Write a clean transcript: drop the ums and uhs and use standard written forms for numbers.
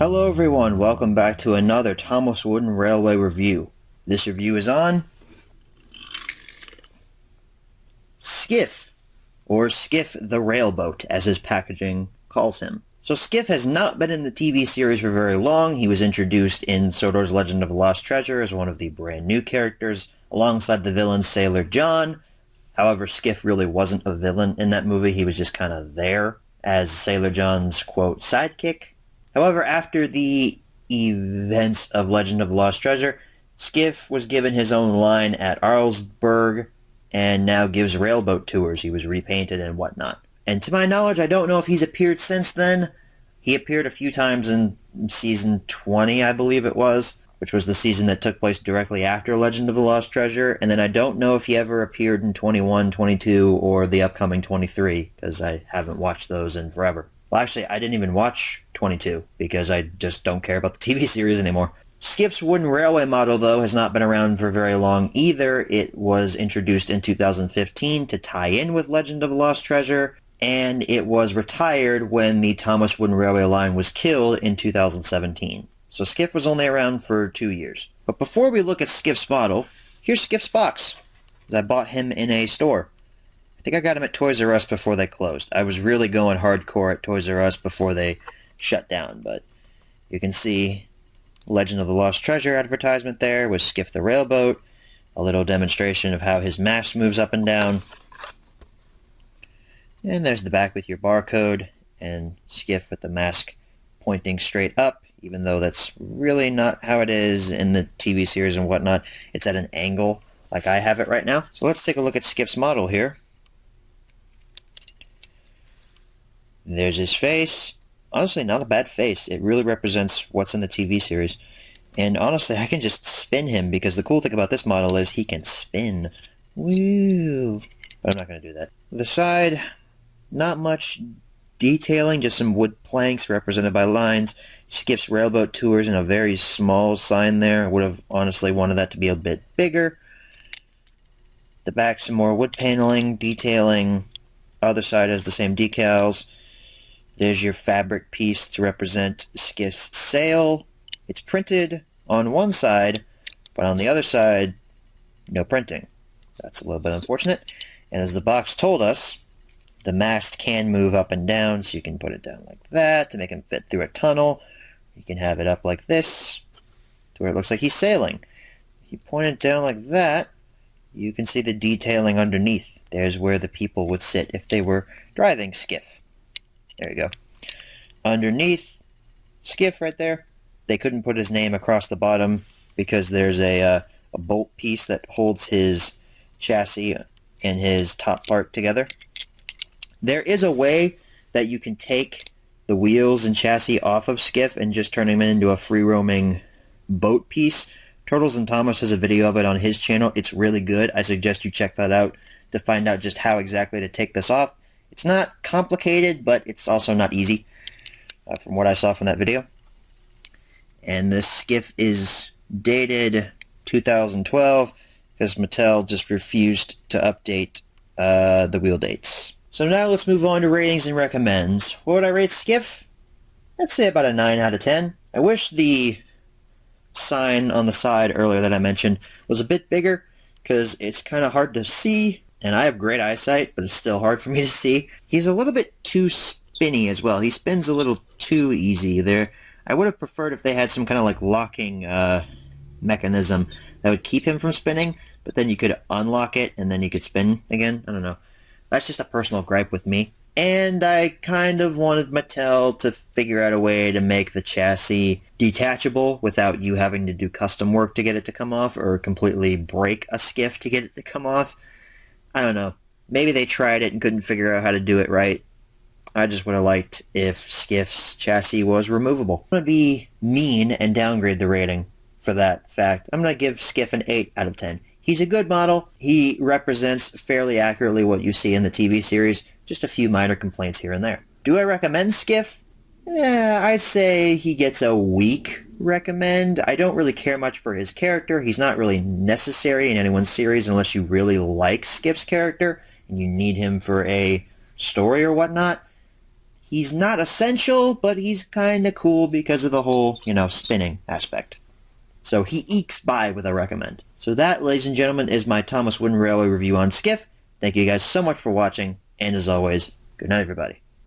Hello everyone, welcome back to another Thomas Wooden Railway review. This review is on Skiff, or Skiff the Railboat, as his packaging calls him. So Skiff has not been in the TV series for very long. He was introduced in Sodor's Legend of the Lost Treasure as one of the brand new characters, alongside the villain Sailor John. However, Skiff really wasn't a villain in that movie. He was just kind of there as Sailor John's, quote, sidekick. However, after the events of Legend of the Lost Treasure, Skiff was given his own line at Arlesburg and now gives railboat tours. He was repainted and whatnot. And to my knowledge, I don't know if he's appeared since then. He appeared a few times in season 20, I believe it was, which was the season that took place directly after Legend of the Lost Treasure. And then I don't know if he ever appeared in 21, 22, or the upcoming 23, because I haven't watched those in forever. Well, actually, I didn't even watch 22 because I just don't care about the TV series anymore. Skiff's wooden railway model, though, has not been around for very long either. It was introduced in 2015 to tie in with Legend of the Lost Treasure, and it was retired when the Thomas Wooden Railway line was killed in 2017. So Skiff was only around for 2 years. But before we look at Skiff's model, here's Skiff's box, because I bought him in a store. I think I got him at Toys R Us before they closed. I was really going hardcore at Toys R Us before they shut down, but you can see Legend of the Lost Treasure advertisement there with Skiff the Railboat, a little demonstration of how his mast moves up and down. And there's the back with your barcode, and Skiff with the mask pointing straight up, even though that's really not how it is in the TV series and whatnot. It's at an angle, like I have it right now. So let's take a look at Skiff's model here. There's his face. Honestly, not a bad face. It really represents what's in the TV series. And honestly, I can just spin him, because the cool thing about this model is he can spin. Woo! But I'm not going to do that. The side, not much detailing, just some wood planks represented by lines. Skiff's railboat tours in a very small sign there. I would have honestly wanted that to be a bit bigger. The back, some more wood paneling, detailing. Other side has the same decals. There's your fabric piece to represent Skiff's sail. It's printed on one side, but on the other side, no printing. That's a little bit unfortunate. And as the box told us, the mast can move up and down, so you can put it down like that to make him fit through a tunnel. You can have it up like this, to where it looks like he's sailing. If you point it down like that, you can see the detailing underneath. There's where the people would sit if they were driving Skiff. There you go. Underneath Skiff right there, they couldn't put his name across the bottom because there's a bolt piece that holds his chassis and his top part together. There is a way that you can take the wheels and chassis off of Skiff and just turn him into a free-roaming boat piece. Turtles and Thomas has a video of it on his channel. It's really good. I suggest you check that out to find out just how exactly to take this off. It's not complicated, but it's also not easy, from what I saw from that video. And this Skiff is dated 2012 because Mattel just refused to update the wheel dates. So now let's move on to ratings and recommends. What would I rate Skiff? I'd say about a 9 out of 10. I wish the sign on the side earlier that I mentioned was a bit bigger, because it's kind of hard to see. And I have great eyesight, but it's still hard for me to see. He's a little bit too spinny as well. He spins a little too easy there. I would have preferred if they had some kind of like locking mechanism that would keep him from spinning, but then you could unlock it and then you could spin again. I don't know. That's just a personal gripe with me. And I kind of wanted Mattel to figure out a way to make the chassis detachable without you having to do custom work to get it to come off, or completely break a Skiff to get it to come off. I don't know. Maybe they tried it and couldn't figure out how to do it right. I just would have liked if Skiff's chassis was removable. I'm going to be mean and downgrade the rating for that fact. I'm going to give Skiff an 8 out of 10. He's a good model. He represents fairly accurately what you see in the TV series. Just a few minor complaints here and there. Do I recommend Skiff? I'd say he gets a weak recommend. I don't really care much for his character. He's not really necessary in anyone's series unless you really like Skiff's character and you need him for a story or whatnot. He's not essential, but he's kind of cool because of the whole, spinning aspect. So he ekes by with a recommend. So that, ladies and gentlemen, is my Thomas Wooden Railway review on Skiff. Thank you guys so much for watching, and as always, good night, everybody.